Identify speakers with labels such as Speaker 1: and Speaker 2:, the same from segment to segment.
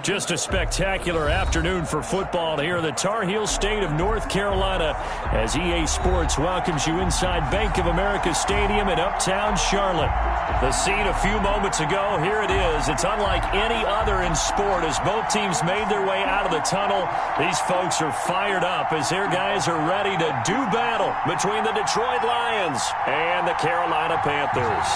Speaker 1: Just a spectacular afternoon for football here in the Tar Heel state of North Carolina as EA Sports welcomes you inside Bank of America Stadium in uptown Charlotte. The scene a few moments ago, here it is. It's unlike any other in sport as both teams made their way out of the tunnel. These folks are fired up as their guys are ready to do battle between the Detroit Lions and the Carolina Panthers.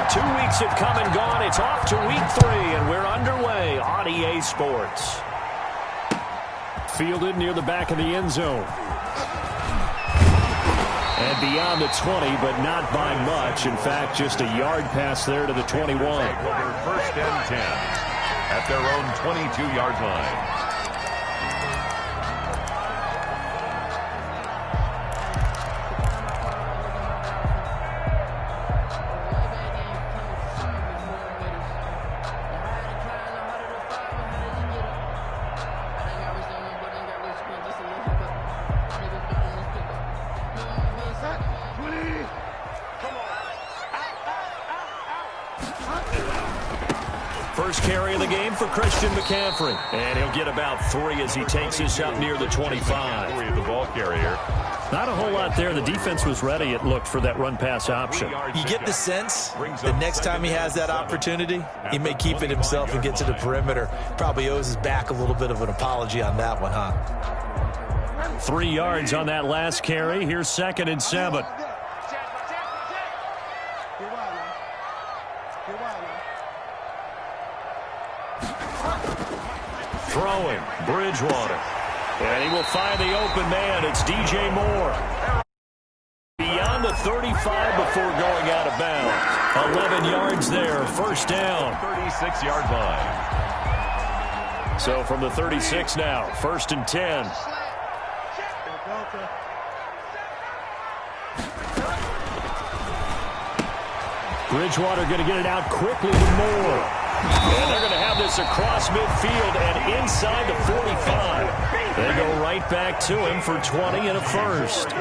Speaker 1: 2 weeks have come and gone. It's off to week 3, and we're underway on EA Sports. Fielded near the back of the end zone. And beyond the 20, but not by much. In fact, just a yard pass there to the 21.
Speaker 2: First and 10 at their own 22-yard line.
Speaker 1: First carry of the game for Christian McCaffrey. And he'll get about 3 as he takes this up near the 25.
Speaker 2: The ball carrier.
Speaker 1: Not a whole lot there. The defense was ready, it looked, for that run-pass option.
Speaker 3: You get the sense the next time he has that opportunity, he may keep it himself and get to the perimeter. Probably owes his back a little bit of an apology on that one, huh?
Speaker 1: 3 yards on that last carry. Here's 2nd and 7. Throwing, Bridgewater. And he will find the open man. It's DJ Moore. Beyond the 35 before going out of bounds. 11 yards there. First down.
Speaker 2: 36-yard line.
Speaker 1: So from the 36 now, 1st and 10. Bridgewater going to get it out quickly to Moore. And they're going to have this across midfield and inside the 45. They go right back to him for 20 and a first.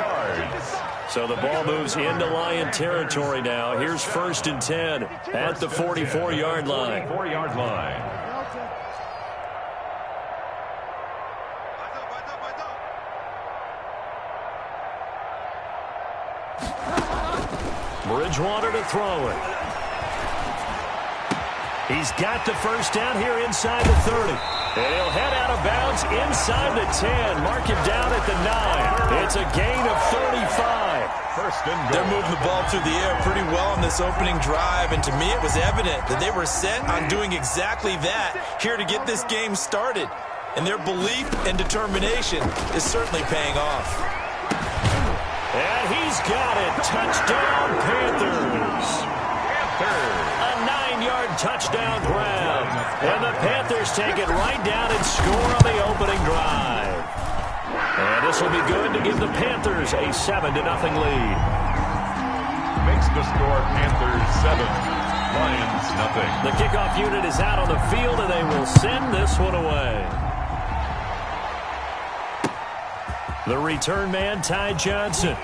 Speaker 1: So the ball moves into Lion territory now. Here's 1st and 10 at the 44-yard line.
Speaker 2: 44-yard line.
Speaker 1: Bridgewater to throw it. He's got the first down here inside the 30. And he'll head out of bounds inside the 10. Mark him down at the 9. It's a gain of 35.
Speaker 2: First and goal.
Speaker 3: They're moving the ball through the air pretty well on this opening drive. And to me, it was evident that they were set on doing exactly that here to get this game started. And their belief and determination is certainly paying off.
Speaker 1: And he's got it. Touchdown, Panthers. A 9-yard touchdown grab. And the Panthers take it right down and score on the opening drive. And this will be good to give the Panthers a 7-0 lead.
Speaker 2: Makes the score Panthers 7, Lions nothing.
Speaker 1: The kickoff unit is out on the field, and they will send this one away. The return man, Ty Johnson.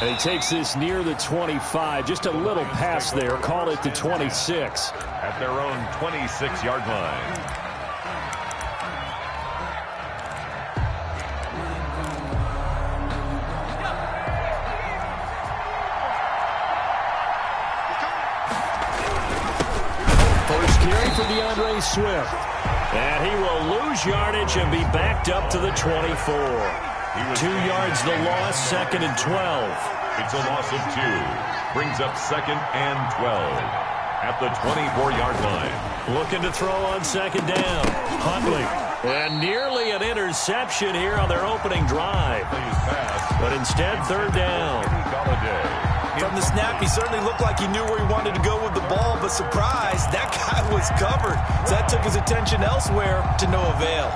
Speaker 1: And he takes this near the 25. Just a little pass there. Call it the 26.
Speaker 2: At their own 26-yard line.
Speaker 1: First carry for DeAndre Swift. And he will lose yardage and be backed up to the 24. 2 yards the loss, 2nd and 12.
Speaker 2: It's a loss of 2. Brings up 2nd and 12. At the 24-yard line.
Speaker 1: Looking to throw on 2nd down. Huntley. And nearly an interception here on their opening drive. But instead, 3rd down.
Speaker 3: From the snap, he certainly looked like he knew where he wanted to go with the ball, but surprise, that guy was covered. So that took his attention elsewhere to no avail.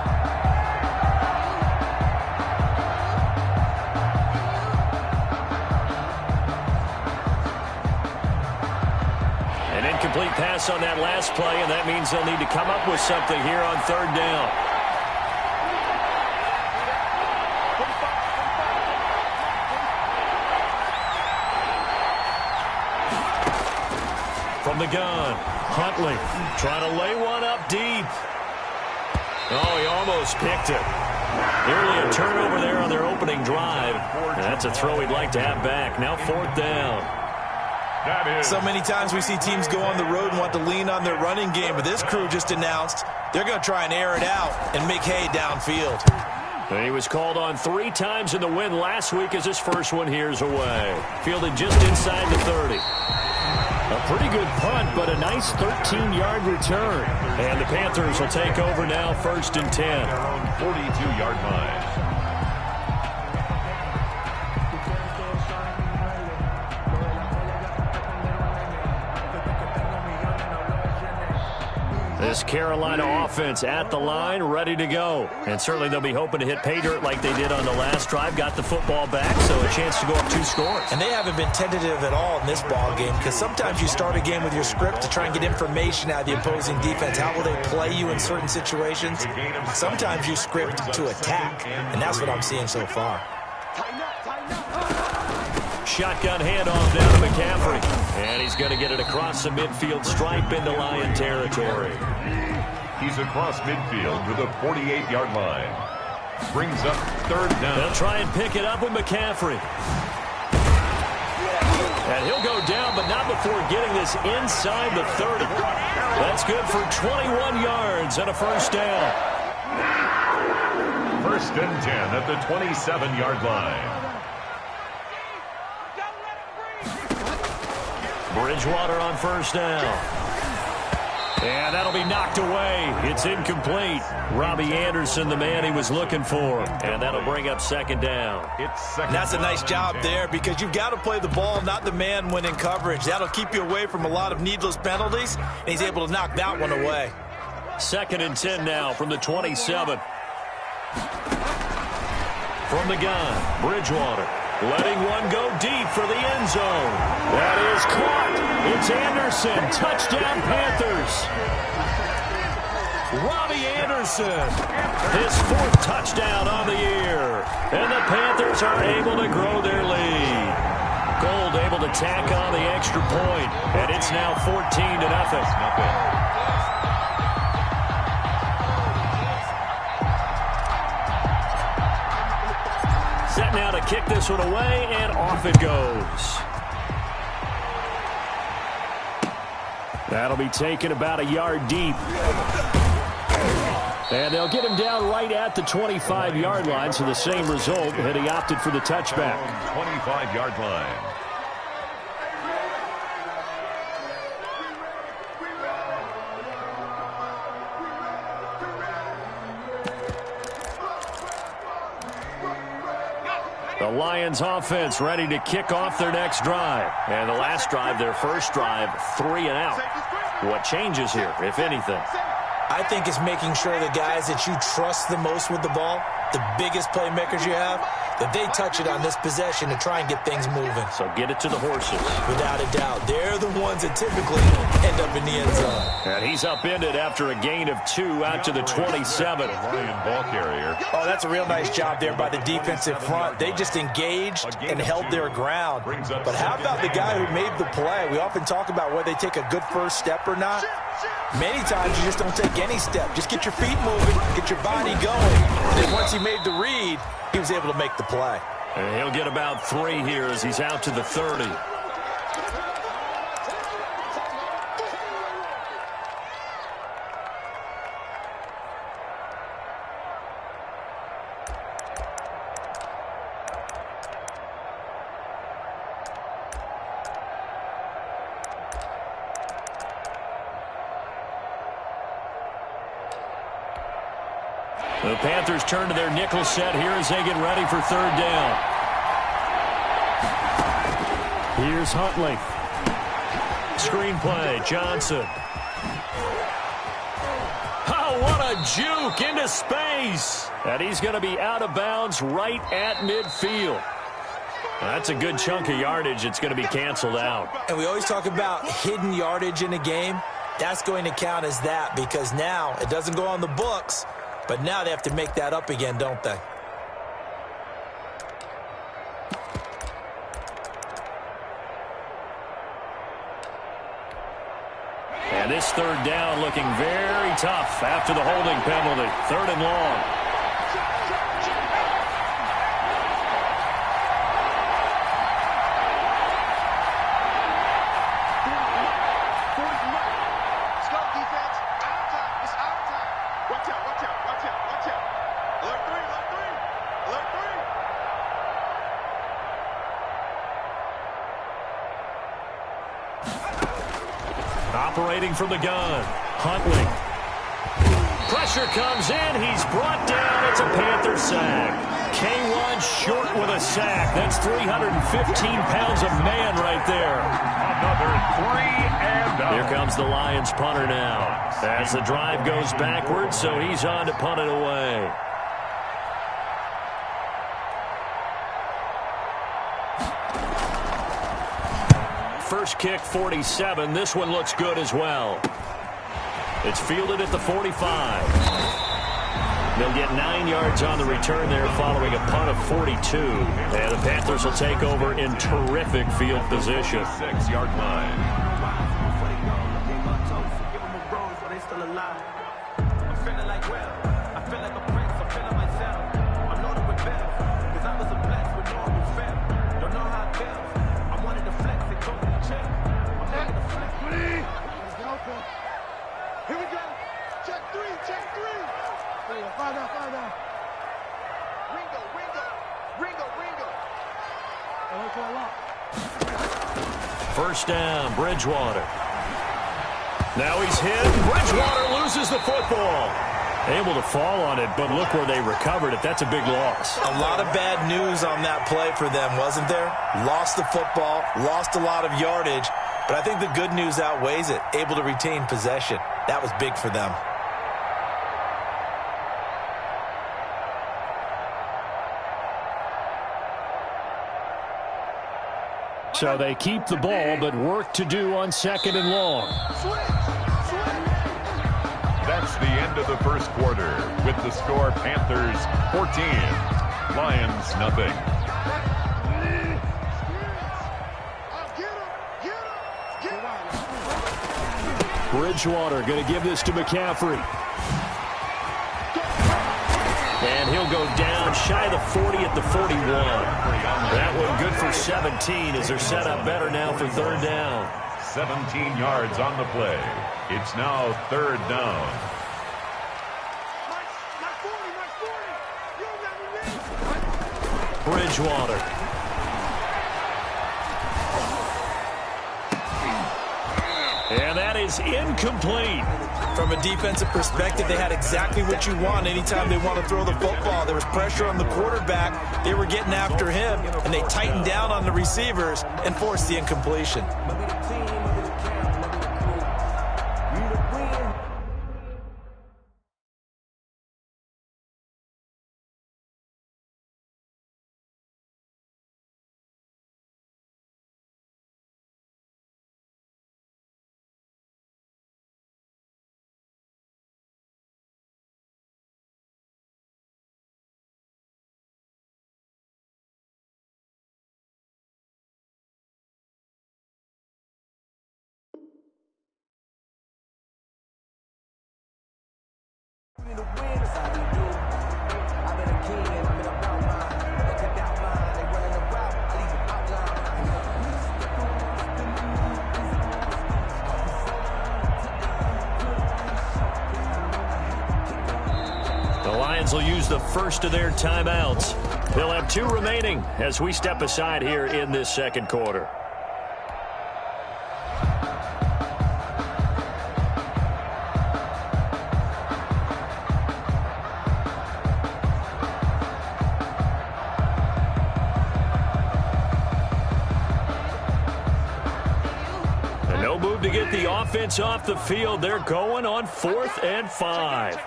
Speaker 1: An incomplete pass on that last play, and that means they'll need to come up with something here on 3rd down. From From the gun, Huntley trying to lay one up deep. Oh, he almost picked it. Nearly a turnover there on their opening drive. And that's a throw he'd like to have back. Now 4th down.
Speaker 3: So many times we see teams go on the road and want to lean on their running game, but this crew just announced they're going to try and air it out and make hay downfield.
Speaker 1: And he was called on 3 times in the win last week as his first one here's away. Fielded just inside the 30. A pretty good punt, but a nice 13-yard return. And the Panthers will take over now, 1st and 10.
Speaker 2: Their own 42-yard line.
Speaker 1: This Carolina offense at the line, ready to go. And certainly they'll be hoping to hit pay dirt like they did on the last drive. Got the football back, so a chance to go up 2 scores.
Speaker 3: And they haven't been tentative at all in this ball game, because sometimes you start a game with your script to try and get information out of the opposing defense. How will they play you in certain situations? Sometimes you script to attack, and that's what I'm seeing so far.
Speaker 1: Shotgun handoff down to McCaffrey. And he's going to get it across the midfield stripe into Lion territory.
Speaker 2: He's across midfield to the 48-yard line. Brings up 3rd down.
Speaker 1: They'll try and pick it up with McCaffrey. And he'll go down, but not before getting this inside the 30. That's good for 21 yards and a 1st down.
Speaker 2: 1st and 10 at the 27-yard line.
Speaker 1: Bridgewater on 1st down. And that'll be knocked away. It's incomplete. Robbie Anderson, the man he was looking for. And that'll bring up 2nd down.
Speaker 3: That's a nice job there, because you've got to play the ball, not the man when in coverage. That'll keep you away from a lot of needless penalties, and he's able to knock that one away.
Speaker 1: 2nd and 10 now from the 27. From the gun, Bridgewater. Letting one go deep for the end zone. That is caught. It's Anderson. Touchdown, Panthers. Robbie Anderson. His 4th touchdown on the year. And the Panthers are able to grow their lead. Gold able to tack on the extra point. And it's now 14-0. Set now to kick this one away, and off it goes. That'll be taken about a yard deep. And they'll get him down right at the 25-yard line, so the same result, and he opted for the touchback.
Speaker 2: 25-yard line.
Speaker 1: The Lions offense ready to kick off their next drive. And the last drive, their first drive, 3 and out. What changes here, if anything?
Speaker 3: I think it's making sure the guys that you trust the most with the ball, the biggest playmakers you have, that they touch it on this possession to try and get things moving.
Speaker 1: So get it to the horses.
Speaker 3: Without a doubt. They're the ones that typically end up in the end zone.
Speaker 1: And he's upended after a gain of 2 out to the 27.
Speaker 2: Lion ball carrier.
Speaker 3: Oh, that's a real nice job there by the defensive front. They just engaged and held their ground. But how about the guy who made the play? We often talk about whether they take a good first step or not. Many times you just don't take any step. Just get your feet moving, get your body going. And then once he made the read, he was able to make the play.
Speaker 1: And he'll get about 3 here as he's out to the 30. The Panthers turn to their nickel set here as they get ready for 3rd down. Here's Huntley. Screenplay, Johnson. Oh, what a juke into space. And he's going to be out of bounds right at midfield. That's a good chunk of yardage. It's going to be canceled out.
Speaker 3: And we always talk about hidden yardage in a game. That's going to count as that, because now it doesn't go on the books. But now they have to make that up again, don't they?
Speaker 1: And this third down looking very tough after the holding penalty. 3rd and long. Operating from the gun, Huntley. Pressure comes in. He's brought down. It's a Panther sack. K1 short with a sack. That's 315 pounds of man right there.
Speaker 2: Another 3 and out.
Speaker 1: Here comes the Lions punter now. As the drive goes backwards, so he's on to punt it away. First kick, 47. This one looks good as well. It's fielded at the 45. They'll get 9 yards on the return there following a punt of 42. And the Panthers will take over in terrific field position.
Speaker 2: 6-yard line.
Speaker 1: First down, Bridgewater. Now he's hit. Bridgewater loses the football. Able to fall on it, but look where they recovered it. That's a big loss.
Speaker 3: A lot of bad news on that play for them, wasn't there? Lost the football, lost a lot of yardage, but I think the good news outweighs it. Able to retain possession. That was big for them.
Speaker 1: So they keep the ball, but work to do on 2nd and long.
Speaker 2: That's the end of the first quarter with the score Panthers 14, Lions nothing.
Speaker 1: Bridgewater going to give this to McCaffrey. And he'll go down shy of the 40 at the 41. That one good for 17 as they're set up better now for 3rd down.
Speaker 2: 17 yards on the play. It's now 3rd down.
Speaker 1: Bridgewater. And that is incomplete.
Speaker 3: From a defensive perspective, they had exactly what you want anytime they want to throw the football. There was pressure on the quarterback. They were getting after him, and they tightened down on the receivers and forced the incompletion.
Speaker 1: The Lions will use the first of their timeouts. They'll have 2 remaining as we step aside here in this 2nd quarter. And no move to get the offense off the field. They're going on 4th and 5.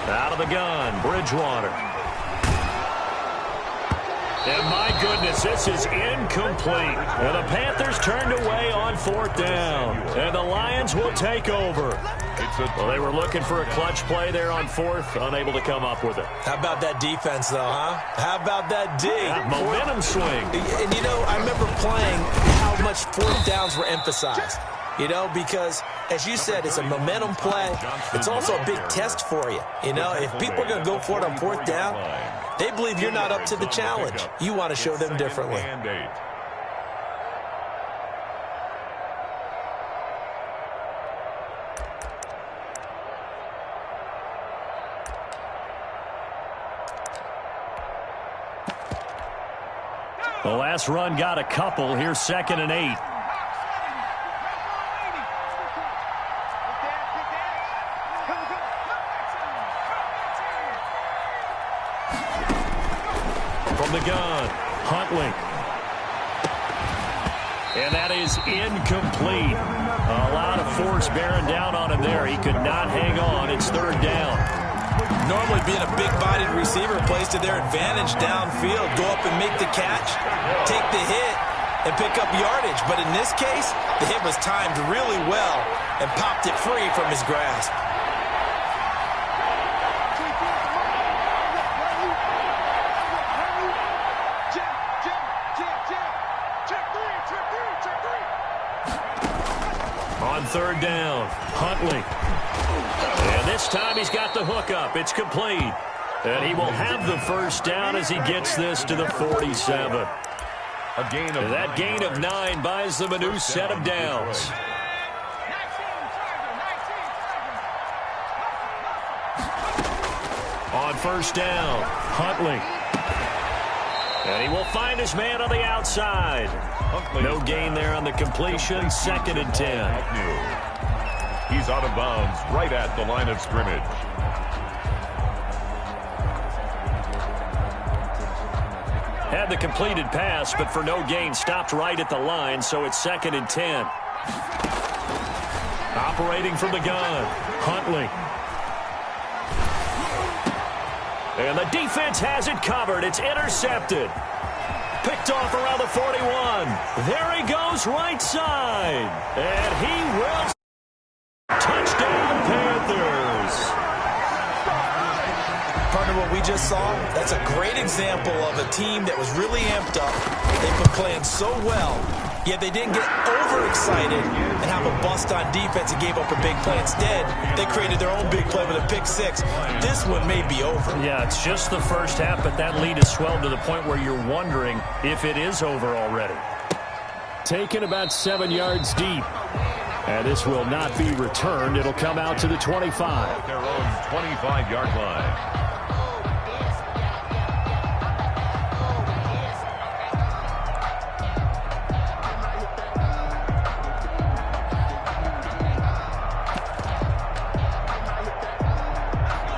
Speaker 1: Out of the gun, Bridgewater. And my goodness, this is incomplete. And the Panthers turned away on 4th down. And the Lions will take over.
Speaker 2: It's It's a
Speaker 1: Well, they were looking for a clutch play there on fourth, unable to come up with it.
Speaker 3: How about that defense, though, huh? How about that D?
Speaker 1: Yeah, momentum swing.
Speaker 3: And, you know, I remember playing how much fourth downs were emphasized. You know, because, as you said, it's a momentum play. It's also a big test for you. You know, if people are going to go for it on fourth down, they believe you're not up to the challenge. You want to show them differently.
Speaker 1: The last run got a couple. Here's 2nd and 8. From the gun, Huntley. And that is incomplete. A lot of force bearing down on him there. He could not hang on. It's 3rd down.
Speaker 3: Normally being a big-bodied receiver plays to their advantage downfield. Go up and make the catch, take the hit, and pick up yardage. But in this case, the hit was timed really well and popped it free from his grasp.
Speaker 1: On 3rd down, Huntley. And this time he's got the hook up. It's complete. And he will have the first down as he gets this to the 47. That gain of 9 buys them a new set of downs. On 1st down, Huntley. And he will find his man on the outside. No gain there on the completion. 2nd and 10.
Speaker 2: He's out of bounds right at the line of scrimmage.
Speaker 1: Had the completed pass, but for no gain, stopped right at the line, so it's 2nd and 10. Operating from the gun, Huntley. And the defense has it covered. It's intercepted. Picked off around the 41. There he goes, right side. And he will. Touchdown, Panthers.
Speaker 3: Partner, what we just saw, that's a great example of a team that was really amped up. They've been playing so well, yet they didn't get overexcited and have a bust on defense and gave up a big play. Instead, they created their own big play with a pick six. This one may be over.
Speaker 1: Yeah, it's just the first half, but that lead has swelled to the point where you're wondering if it is over already. Taken about 7 yards deep. And this will not be returned. It'll come out to the 25.
Speaker 2: Their own 25-yard line.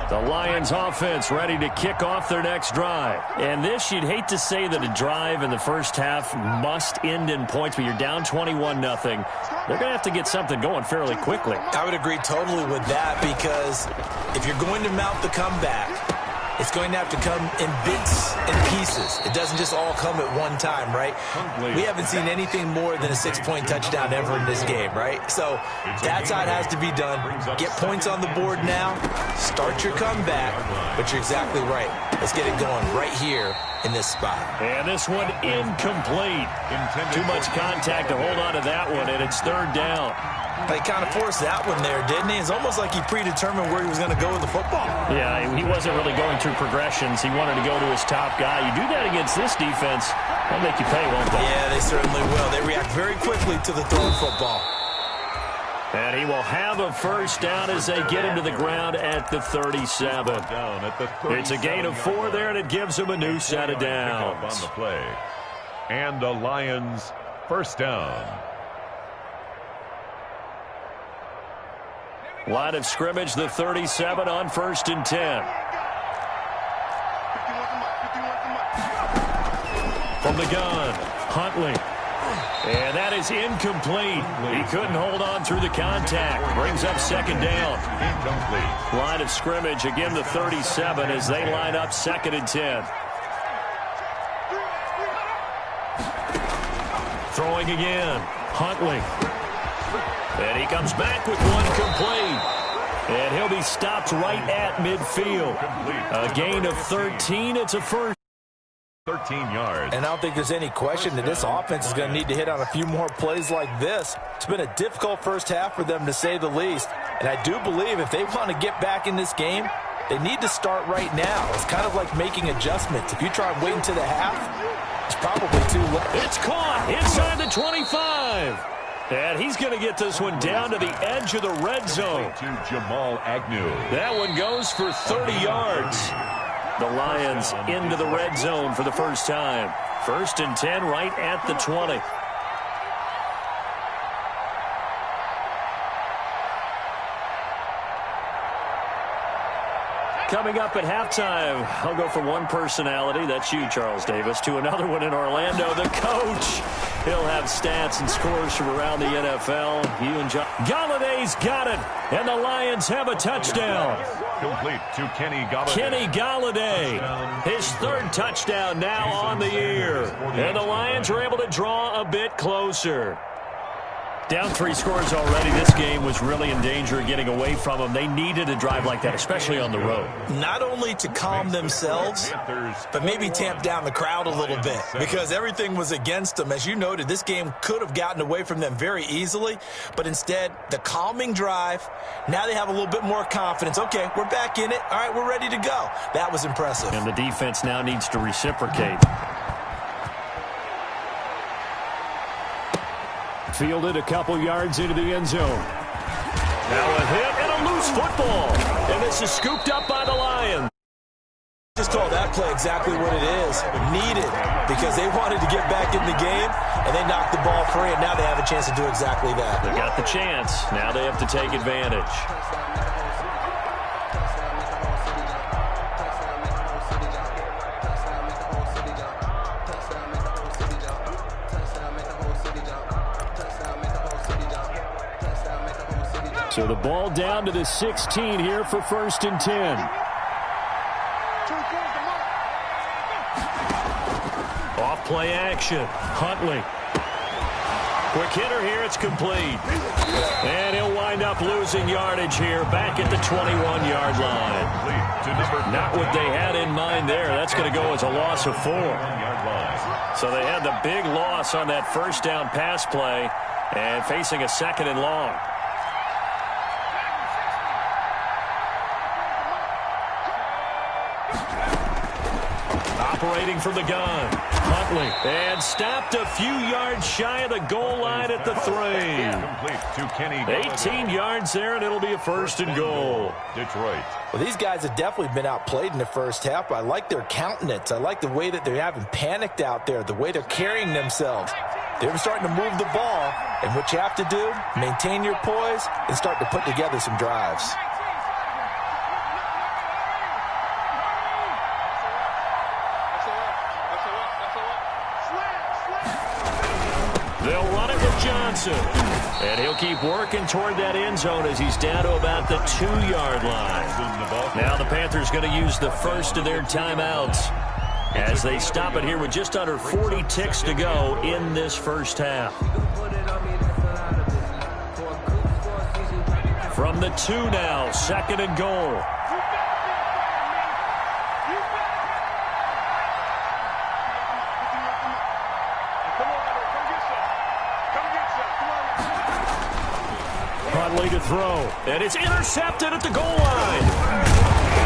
Speaker 1: The Lions offense ready to kick off their next drive. And this, you'd hate to say that a drive in the first half must end in points, but you're down 21-0. They're going to have to get something going fairly quickly.
Speaker 3: I would agree totally with that, because if you're going to mount the comeback, it's going to have to come in bits and pieces. It doesn't just all come at one time, right? We haven't seen anything more than a 6-point touchdown ever in this game, right? So that's how it has to be done. Get points on the board now. Start your comeback. But you're exactly right. Let's get it going right here in this spot.
Speaker 1: And this one incomplete. Too much contact to hold on to that one, and it's 3rd down.
Speaker 3: They kind of forced that one there, didn't he? It's almost like he predetermined where he was going to go with the football.
Speaker 1: Yeah, he wasn't really going through progressions. He wanted to go to his top guy. You do that against this defense, they'll make you pay, won't they?
Speaker 3: Yeah, they certainly will. They react very quickly to the thrown football.
Speaker 1: And he will have a first down as they get him to the ground at the 37. It's a gain of 4 there, and it gives him a new set of downs.
Speaker 2: On the play. And the Lions first down.
Speaker 1: Line of scrimmage, the 37 on 1st and 10. From the gun, Huntley. And that is incomplete. He couldn't hold on through the contact. Brings up 2nd down.
Speaker 2: Incomplete.
Speaker 1: Line of scrimmage, again the 37 as they line up 2nd and 10. Throwing again, Huntley. And he comes back with one complete. And he'll be stopped right at midfield. A gain of 13. It's a first.
Speaker 2: 13 yards.
Speaker 3: And I don't think there's any question that this offense is going to need to hit on a few more plays like this. It's been a difficult first half for them, to say the least. And I do believe if they want to get back in this game, they need to start right now. It's kind of like making adjustments. If you try and wait until the half, it's probably too late.
Speaker 1: It's caught inside the 25. And he's going to get this one down to the edge of the red zone.
Speaker 2: To Jamal Agnew.
Speaker 1: That one goes for 30 yards. The Lions into the red zone for the first time. 1st and 10 right at the 20. Coming up at halftime, I'll go from one personality, that's you, Charles Davis, to another one in Orlando, the coach. He'll have stats and scores from around the NFL. You and John. Galladay's got it, and the Lions have a touchdown.
Speaker 2: Complete to Kenny Galladay.
Speaker 1: Kenny Galladay, his 3rd touchdown now on the year. And the Lions are able to draw a bit closer. Down 3 scores already. This game was really in danger of getting away from them. They needed a drive like that, especially on the road.
Speaker 3: Not only to calm themselves, but maybe tamp down the crowd a little bit, because everything was against them. As you noted, this game could have gotten away from them very easily, but instead, the calming drive, now they have a little bit more confidence. Okay, we're back in it. All right, we're ready to go. That was impressive.
Speaker 1: And the defense now needs to reciprocate. Fielded a couple yards into the end zone. Now a hit and a loose football. And this is scooped up by the Lions.
Speaker 3: Just call that play exactly what it is. Needed, because they wanted to get back in the game, and they knocked the ball free, and now they have a chance to do exactly that.
Speaker 1: They got the chance. Now they have to take advantage. So the ball down to the 16 here for 1st and 10. Off play action. Huntley. Quick hitter here. It's complete. And he'll wind up losing yardage here back at the 21-yard line. Not what they had in mind there. That's going to go as a loss of 4. So they had the big loss on that 1st down pass play and facing a 2nd and long. Operating from the gun. Huntley. And stopped a few yards shy of the goal line at the 3. 18 yards there, and it'll be a 1st and goal.
Speaker 2: Detroit.
Speaker 3: Well, these guys have definitely been outplayed in the first half, but I like their countenance. I like the way that they haven't panicked out there, the way they're carrying themselves. They're starting to move the ball, and what you have to do, maintain your poise and start to put together some drives.
Speaker 1: They'll run it with Johnson. And he'll keep working toward that end zone as he's down to about the 2-yard line. Now the Panthers going to use the first of their timeouts as they stop it here with just under 40 ticks to go in this first half. From the 2 now, 2nd and goal. Huntley to throw, and it's intercepted at the goal line.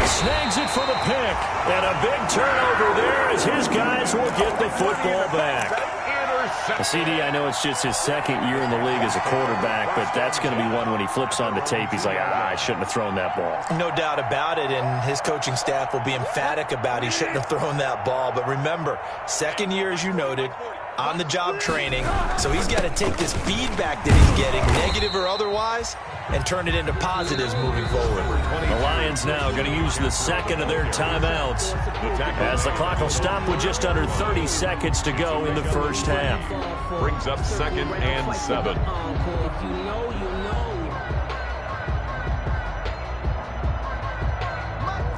Speaker 1: Snags it for the pick, and a big turnover there as his guys will get the football back. CD, I know it's just his 2nd year in the league as a quarterback, but that's going to be one when he flips on the tape, he's like, I shouldn't have thrown that ball.
Speaker 3: No doubt about it, and his coaching staff will be emphatic about he shouldn't have thrown that ball. But remember, 2nd year, as you noted, on-the-job training, so he's got to take this feedback that he's getting, negative or otherwise, and turn it into positives moving forward.
Speaker 1: The Lions now going to use the 2nd of their timeouts as the clock will stop with just under 30 seconds to go in the first half.
Speaker 2: Brings up 2nd and 7.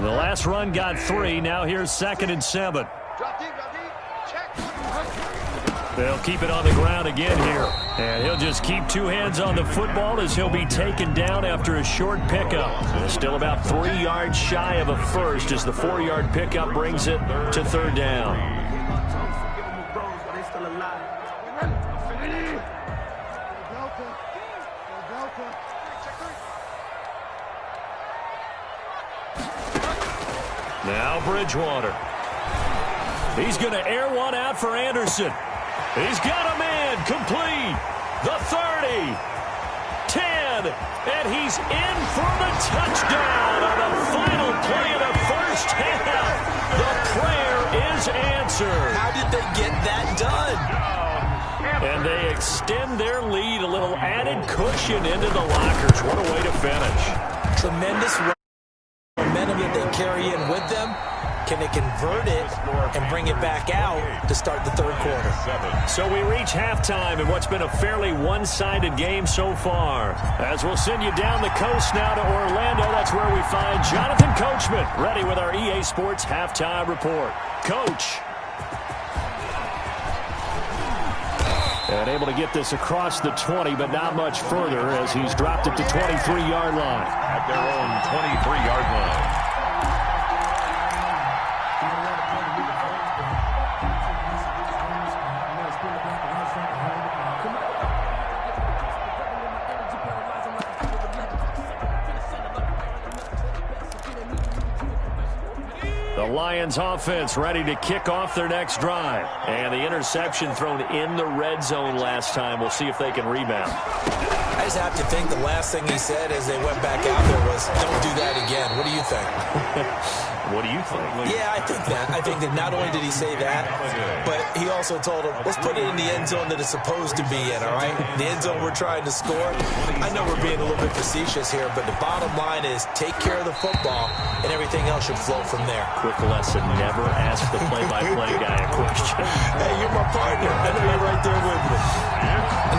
Speaker 1: The last run got 3. Now here's 2nd and 7. They'll keep it on the ground again here. And he'll just keep two hands on the football as he'll be taken down after a short pickup. Still about 3 yards shy of a first as the 4-yard pickup brings it to third down. Now Bridgewater. He's going to air one out for Anderson. He's got a man complete. The 30, 10, and he's in for the touchdown on the final play of the first half. The prayer is answered.
Speaker 3: How did they get that done?
Speaker 1: And they extend their lead, a little added cushion into the lockers. What a way to finish.
Speaker 3: Tremendous momentum that they carry in with them. Can they convert it and bring it back out to start the third quarter?
Speaker 1: So we reach halftime in what's been a fairly one-sided game so far. As we'll send you down the coast now to Orlando, that's where we find Jonathan Coachman, ready with our EA Sports halftime report. Coach. And able to get this across the 20, but not much further as he's dropped it to 23-yard line.
Speaker 2: At their own 23-yard line.
Speaker 1: The Lions offense ready to kick off their next drive. And the interception thrown in the red zone last time. We'll see if they can rebound.
Speaker 3: I just have to think the last thing he said as they went back out there was, don't do that again. What do you think?
Speaker 1: What do you think?
Speaker 3: Yeah, I think that. I think that not only did he say that, but he also told him, let's put it in the end zone that it's supposed to be in, all right? The end zone we're trying to score. I know we're being a little bit facetious here, but the bottom line is take care of the football, and everything else should flow from there.
Speaker 1: Quick lesson, never ask the play-by-play guy a question.
Speaker 3: Hey, you're my partner. I know you're right there with me.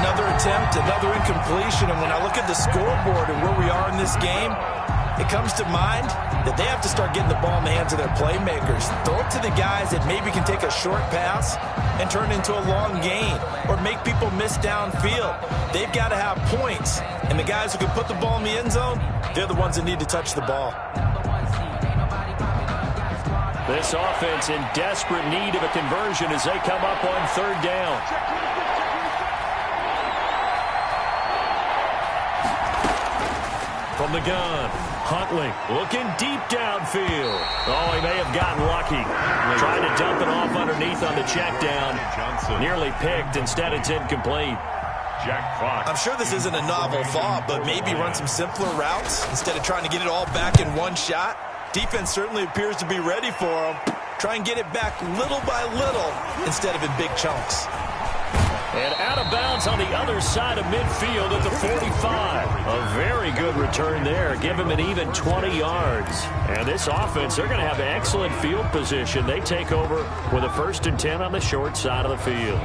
Speaker 3: Another attempt, another incompletion, and when I look at the scoreboard and where we are in this game, it comes to mind that they have to start getting the ball in the hands of their playmakers. Throw it to the guys that maybe can take a short pass and turn it into a long gain or make people miss downfield. They've got to have points, and the guys who can put the ball in the end zone, they're the ones that need to touch the ball.
Speaker 1: This offense in desperate need of a conversion as they come up on third down. From the gun, Huntley looking deep downfield. Oh, he may have gotten lucky. Trying to dump it off underneath on the check down. Nearly picked. Instead, it's incomplete.
Speaker 2: Jack Fox.
Speaker 3: I'm sure this isn't a novel thought, but maybe run some simpler routes instead of trying to get it all back in one shot. Defense certainly appears to be ready for him. Try and get it back little by little instead of in big chunks.
Speaker 1: And out of bounds on the other side of midfield at the 45. A very good return there. Give him an even 20 yards. And this offense, they're going to have excellent field position. They take over with a 1st and 10 on the short side of the field.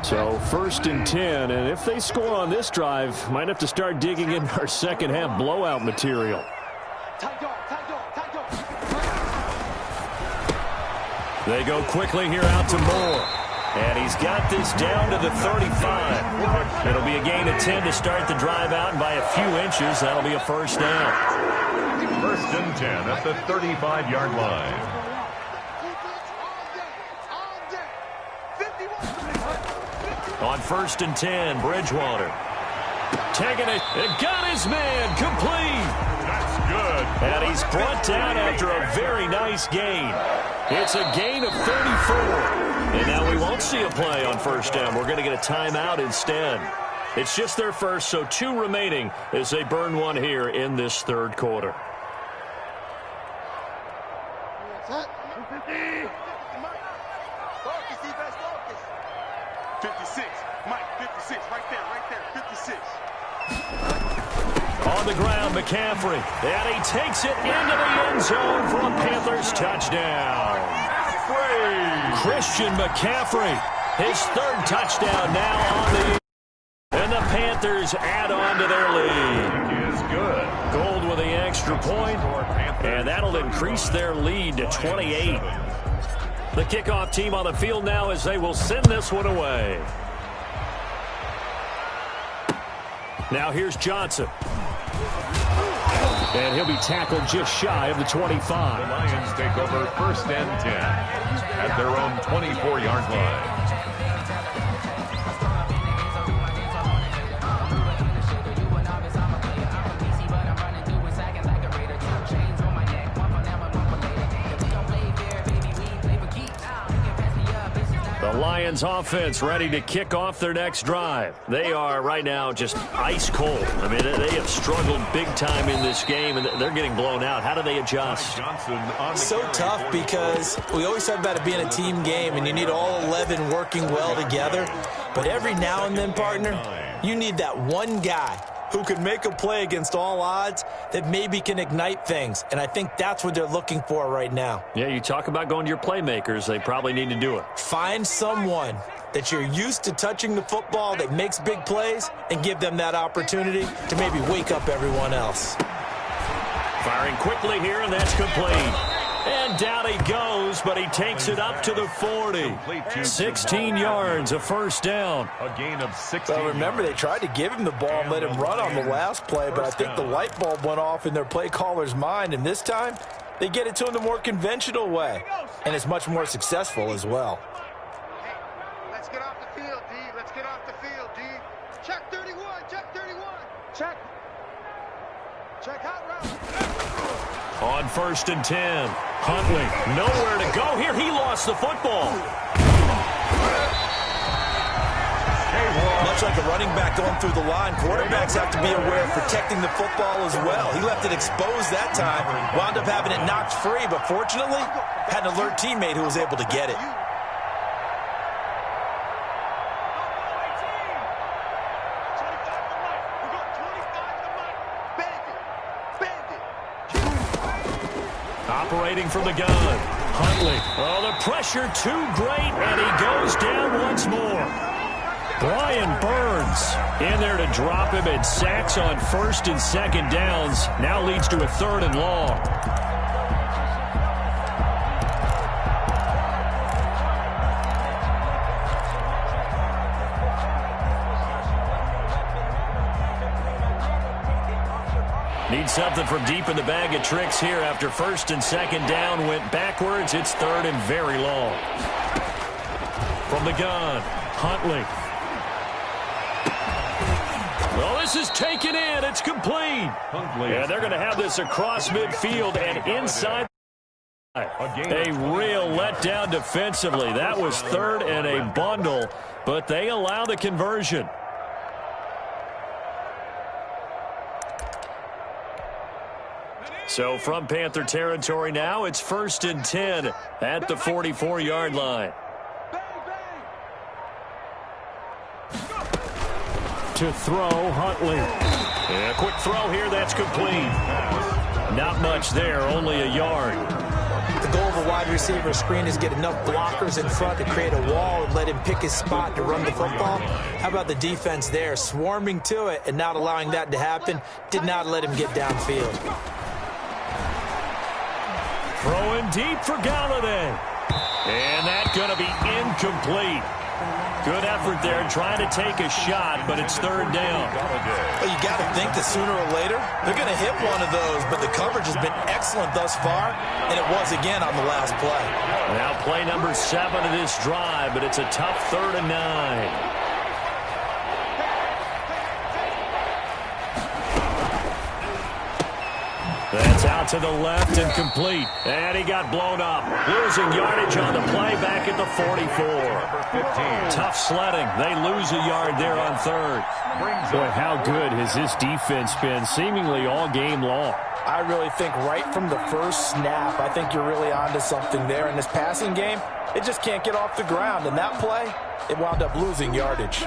Speaker 1: So 1st and 10, and if they score on this drive, might have to start digging in our second half blowout material. They go quickly here out to Moore. And he's got this down to the 35. It'll be a gain of 10 to start the drive out, and by a few inches, that'll be a first down.
Speaker 2: 1st and 10 at the 35-yard line.
Speaker 1: On 1st and 10, Bridgewater. Taking it, and got his man complete.
Speaker 2: That's good.
Speaker 1: And he's brought down after a very nice gain. It's a gain of 34. And now we won't see a play on 1st down. We're going to get a timeout instead. It's just their first, so 2 remaining as they burn one here in this third quarter. On the ground, McCaffrey. And he takes it into the end zone for a Panthers touchdown. Christian McCaffrey, his 3rd touchdown now on the... And the Panthers add on to their lead.
Speaker 2: Is good.
Speaker 1: Gold with the extra point, and that'll increase their lead to 28. The kickoff team on the field now as they will send this one away. Now here's Johnson. And he'll be tackled just shy of the 25.
Speaker 2: The Lions take over 1st and 10 at their own 24-yard line.
Speaker 1: The Lions offense ready to kick off their next drive. They are right now just ice cold. I mean, they have struggled big time in this game, and they're getting blown out. How do they adjust?
Speaker 3: So tough because we always talk about it being a team game, and you need all 11 working well together. But every now and then, partner, you need that one guy who can make a play against all odds that maybe can ignite things. And I think that's what they're looking for right now.
Speaker 1: Yeah, you talk about going to your playmakers. They probably need to do it.
Speaker 3: Find someone that you're used to touching the football that makes big plays and give them that opportunity to maybe wake up everyone else.
Speaker 1: Firing quickly here, and that's complete. And down he goes, but he takes it up to the 40. 16 yards, a first down.
Speaker 2: A gain of 16.
Speaker 3: Well, remember, they tried to give him the ball and let him run on the last play, but I think the light bulb went off in their play caller's mind, and this time they get it to him the more conventional way, and it's much more successful as well.
Speaker 4: Let's get off the field, D. Let's get off the field, D. Check 31. Check 31. Check. Check out route.
Speaker 1: On 1st and 10, Huntley nowhere to go here. He lost the football.
Speaker 3: Much like a running back going through the line, quarterbacks have to be aware of protecting the football as well. He left it exposed that time, wound up having it knocked free, but fortunately had an alert teammate who was able to get it.
Speaker 1: Operating from the gun, Huntley. Oh, the pressure too great, and he goes down once more. Brian Burns in there to drop him, and sacks on 1st and 2nd downs. Now leads to a 3rd and long. Need something from deep in the bag of tricks here after 1st and 2nd down went backwards. It's 3rd and very long. From the gun, Huntley. Well, this is taken in. It's complete. Yeah, they're going to have this across midfield and inside. A real letdown defensively. That was 3rd and a bundle, but they allow the conversion. So from Panther territory now, it's 1st and 10 at the 44-yard line. To throw, Huntley. Yeah, quick throw here, that's complete. Not much there, only a yard.
Speaker 3: The goal of a wide receiver screen is get enough blockers in front to create a wall and let him pick his spot to run the football. How about the defense there, swarming to it and not allowing that to happen? Did not let him get downfield.
Speaker 1: Throwing deep for Galladay. And that's going to be incomplete. Good effort there trying to take a shot, but it's 3rd down.
Speaker 3: Well, you got to think that sooner or later they're going to hit one of those, but the coverage has been excellent thus far, and it was again on the last play.
Speaker 1: Now play number 7 of this drive, but it's a tough 3rd and 9. That's out to the left and complete. And he got blown up. Losing yardage on the play back at the 44. Tough sledding. They lose a yard there on 3rd. Boy, how good has this defense been seemingly all game long?
Speaker 3: I really think right from the first snap, I think you're really onto something there. In this passing game, it just can't get off the ground. And that play, it wound up losing yardage.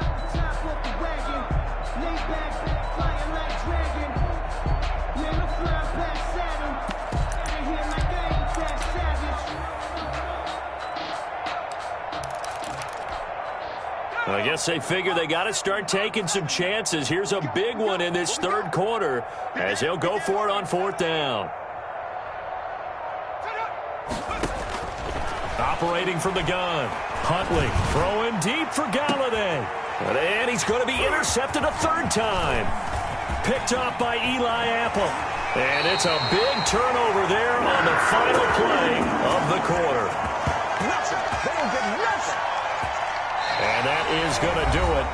Speaker 1: I guess they figure they got to start taking some chances. Here's a big one in this third quarter as he'll go for it on fourth down. Operating from the gun. Huntley throwing deep for Galladay. And he's going to be intercepted a third time. Picked off by Eli Apple. And it's a big turnover there on the final play of the quarter. And that is going to do it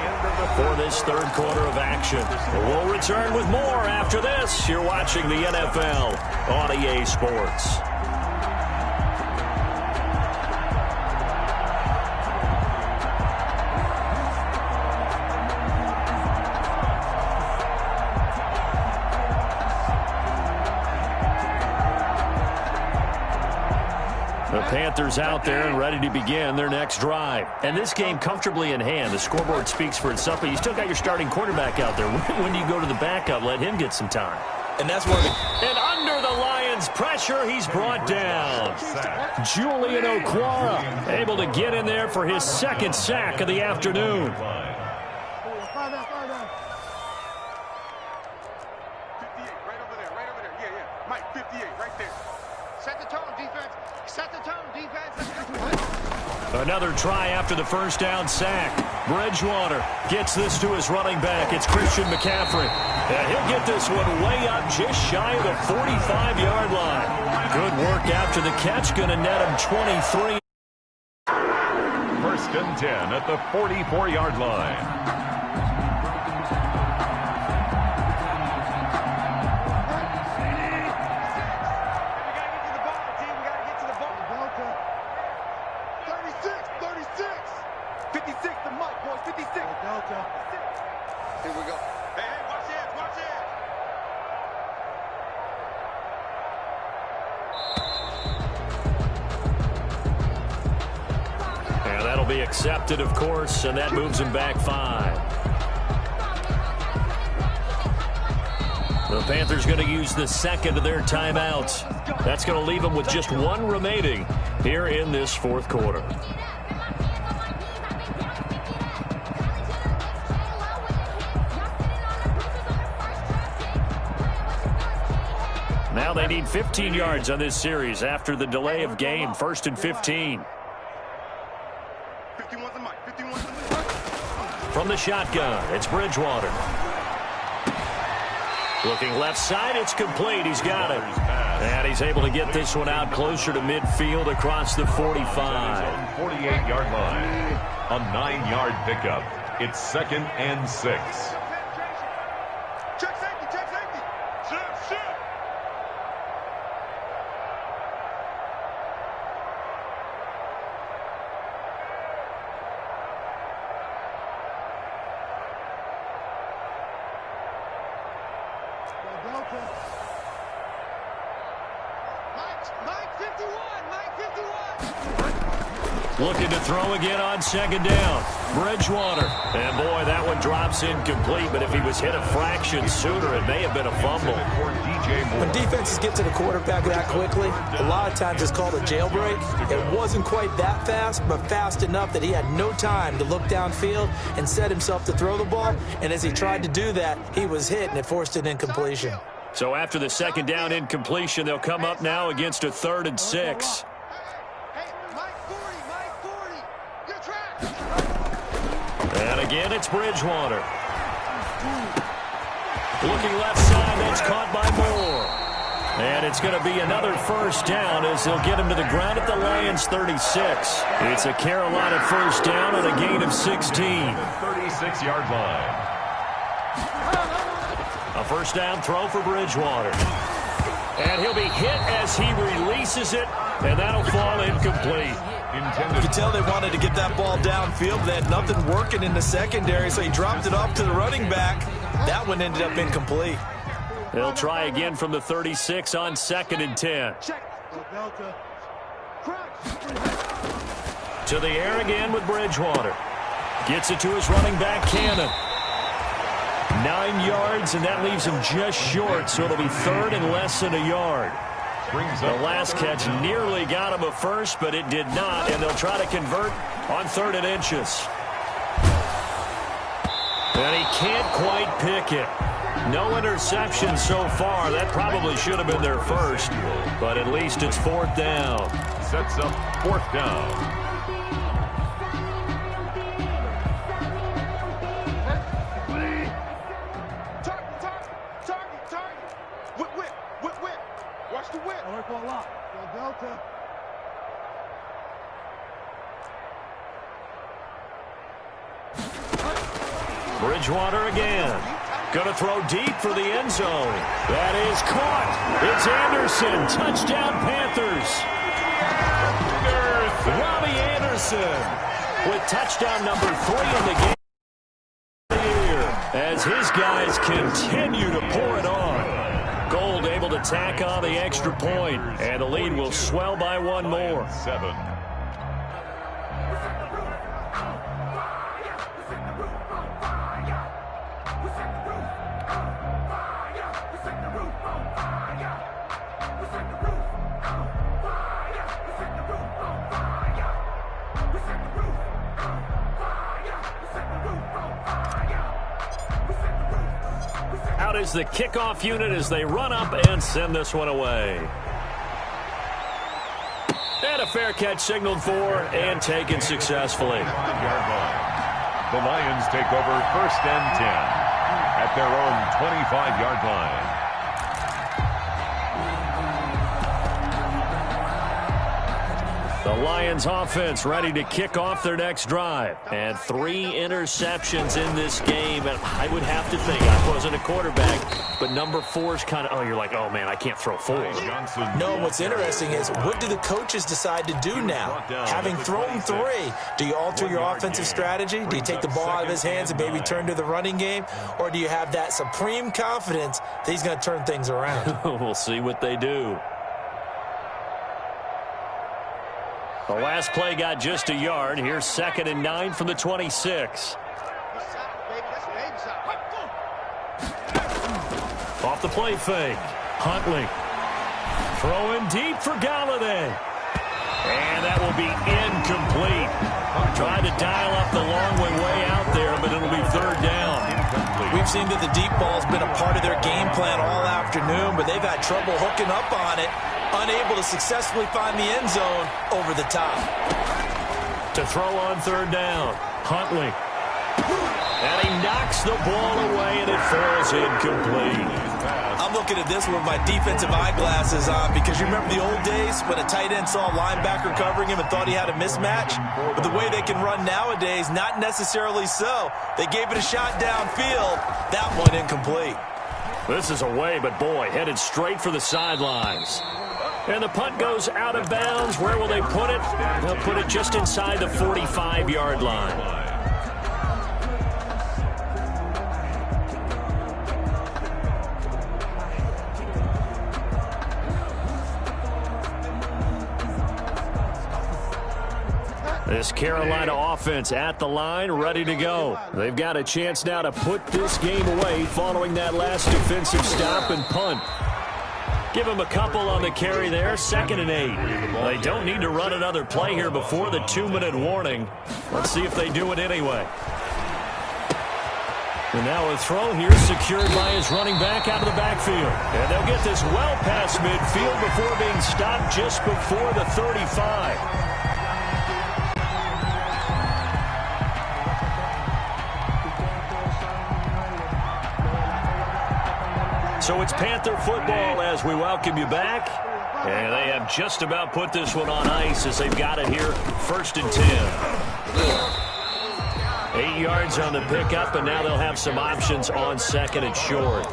Speaker 1: for this third quarter of action. We'll return with more after this. You're watching the NFL on EA Sports. The Panthers out there and ready to begin their next drive. And this game comfortably in hand. The scoreboard speaks for itself, but you still got your starting quarterback out there. When do you go to the backup? Let him get some time.
Speaker 3: And that's one of the...
Speaker 1: And under the Lions' pressure, he's brought down. Julian Okwara able to get in there for his second sack of the afternoon.
Speaker 4: 58, right over there. Yeah. Mike, 58, right there. Set the tone, defense. Set the tone, defense.
Speaker 1: Another try after the first down sack. Bridgewater gets this to his running back. It's Christian McCaffrey. And he'll get this one way up just shy of the 45-yard line. Good work after the catch. Going to net him 23.
Speaker 2: First and 10 at the 44-yard line.
Speaker 4: Here we go. Hey, watch it.
Speaker 1: And that'll be accepted, of course, and that moves him back 5. The Panthers going to use the second of their timeouts. That's going to leave them with just one remaining here in this fourth quarter. Now they need 15 yards on this series after the delay of game. First and 15.
Speaker 4: 51's the mic.
Speaker 1: From the shotgun, it's Bridgewater. Looking left side, it's complete. He's got it. And he's able to get this one out closer to midfield across the 45.
Speaker 2: 48-yard line. A 9-yard pickup. It's 2nd and 6.
Speaker 4: Check safety. Shit. Mike 51.
Speaker 1: Looking to throw again on second down. Bridgewater. And, boy, that one drops incomplete, but if he was hit a fraction sooner, it may have been a fumble.
Speaker 3: When defenses get to the quarterback that quickly, a lot of times it's called a jailbreak. It wasn't quite that fast, but fast enough that he had no time to look downfield and set himself to throw the ball. And as he tried to do that, he was hit, and it forced an incompletion.
Speaker 1: So after the second down incompletion, they'll come up now against a 3rd and 6.
Speaker 4: Hey, Mike 40. You're trapped.
Speaker 1: And again, it's Bridgewater. Looking left side, that's caught by Moore. And it's going to be another first down as they'll get him to the ground at the Lions' 36. It's a Carolina first down on a gain of 16.
Speaker 2: 36-yard line.
Speaker 1: A first down throw for Bridgewater. And he'll be hit as he releases it, and that'll fall incomplete.
Speaker 3: You could tell they wanted to get that ball downfield. They had nothing working in the secondary, so he dropped it off to the running back. That one ended up incomplete.
Speaker 1: They'll try again from the 36 on 2nd and 10. To the air again with Bridgewater. Gets it to his running back, Cannon. 9 yards, and that leaves him just short, so it'll be 3rd and less than a yard. The last catch nearly got him a first, but it did not, and they'll try to convert on 3rd and inches. And he can't quite pick it. No interception so far. That probably should have been their first, but at least it's 4th down.
Speaker 2: Sets up 4th down.
Speaker 4: Watch the whip. I like a lot. Go Delta.
Speaker 1: Bridgewater again. Going to throw deep for the end zone. That is caught. It's Anderson. Touchdown, Panthers. Robbie Anderson with touchdown number 3 in the game as his guys continue to pour it on. Gold able to tack on the extra point, and the lead will swell by 1 more.
Speaker 2: 7.
Speaker 1: Out is the kickoff unit as they run up and send this one away. And a fair catch signaled for and taken successfully.
Speaker 2: 5-yard line. The Lions take over 1st and 10 at their own 25-yard line.
Speaker 1: The Lions offense ready to kick off their next drive. And 3 interceptions in this game. And I would have to think, I wasn't a quarterback, but number 4 is kind of, oh, you're like, oh, man, I can't throw 4.
Speaker 3: No, what's interesting is what do the coaches decide to do now? Having thrown 3, do you alter your offensive strategy? Do you take the ball out of his hands and maybe turn to the running game? Or do you have that supreme confidence that he's going to turn things around?
Speaker 1: We'll see what they do. The last play got just a yard. Here's 2nd and 9 from the 26. Off the play fake. Huntley. Throwing deep for Galladay. And that will be incomplete. Tried to dial up the long way out there, but it'll be 3rd down.
Speaker 3: We've seen that the deep ball's been a part of their game plan all afternoon, but they've had trouble hooking up on it. Unable to successfully find the end zone over the top.
Speaker 1: To throw on 3rd down. Huntley. And he knocks the ball away, and it falls incomplete.
Speaker 3: I'm looking at this with my defensive eyeglasses on because you remember the old days when a tight end saw a linebacker covering him and thought he had a mismatch? But the way they can run nowadays, not necessarily so. They gave it a shot downfield. That one incomplete.
Speaker 1: This is away, but boy, headed straight for the sidelines. And the punt goes out of bounds. Where will they put it? They'll put it just inside the 45-yard line. This Carolina offense at the line, ready to go. They've got a chance now to put this game away following that last defensive stop and punt. Give them a couple on the carry there, 2nd and 8. They don't need to run another play here before the 2-minute warning. Let's see if they do it anyway. And now a throw here secured by his running back out of the backfield. And they'll get this well past midfield before being stopped just before the 35. So it's Panther football as we welcome you back. And they have just about put this one on ice as they've got it here, 1st and 10. 8 yards on the pickup, and now they'll have some options on 2nd and short.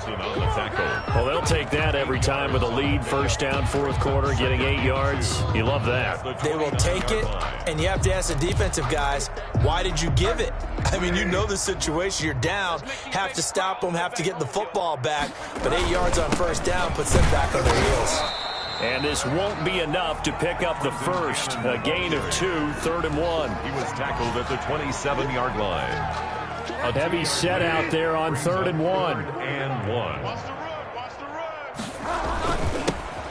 Speaker 1: Well, they'll take that every time with a lead, 1st down, 4th quarter, getting 8 yards. You love that.
Speaker 3: They will take it, and you have to ask the defensive guys, why did you give it? I mean, you know the situation. You're down, have to stop them, have to get the football back, but 8 yards on 1st down puts them back on their heels.
Speaker 1: And this won't be enough to pick up the first. A gain of 2, 3rd and 1.
Speaker 2: He was tackled at the 27-yard line.
Speaker 1: A heavy set out there on 3rd and 1.
Speaker 2: And 1.
Speaker 4: Watch the run.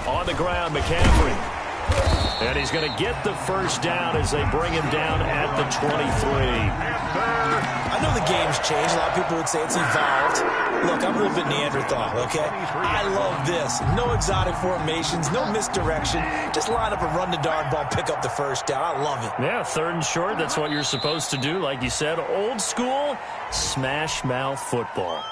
Speaker 1: On the ground, McCaffrey. And he's going to get the first down as they bring him down at the 23.
Speaker 3: I know the game's changed. A lot of people would say it's evolved. Look, I'm a little bit Neanderthal, okay? I love this. No exotic formations, no misdirection. Just line up and run the darn ball, pick up the first down. I love it.
Speaker 1: Yeah, 3rd and short. That's what you're supposed to do. Like you said, old school smash mouth football.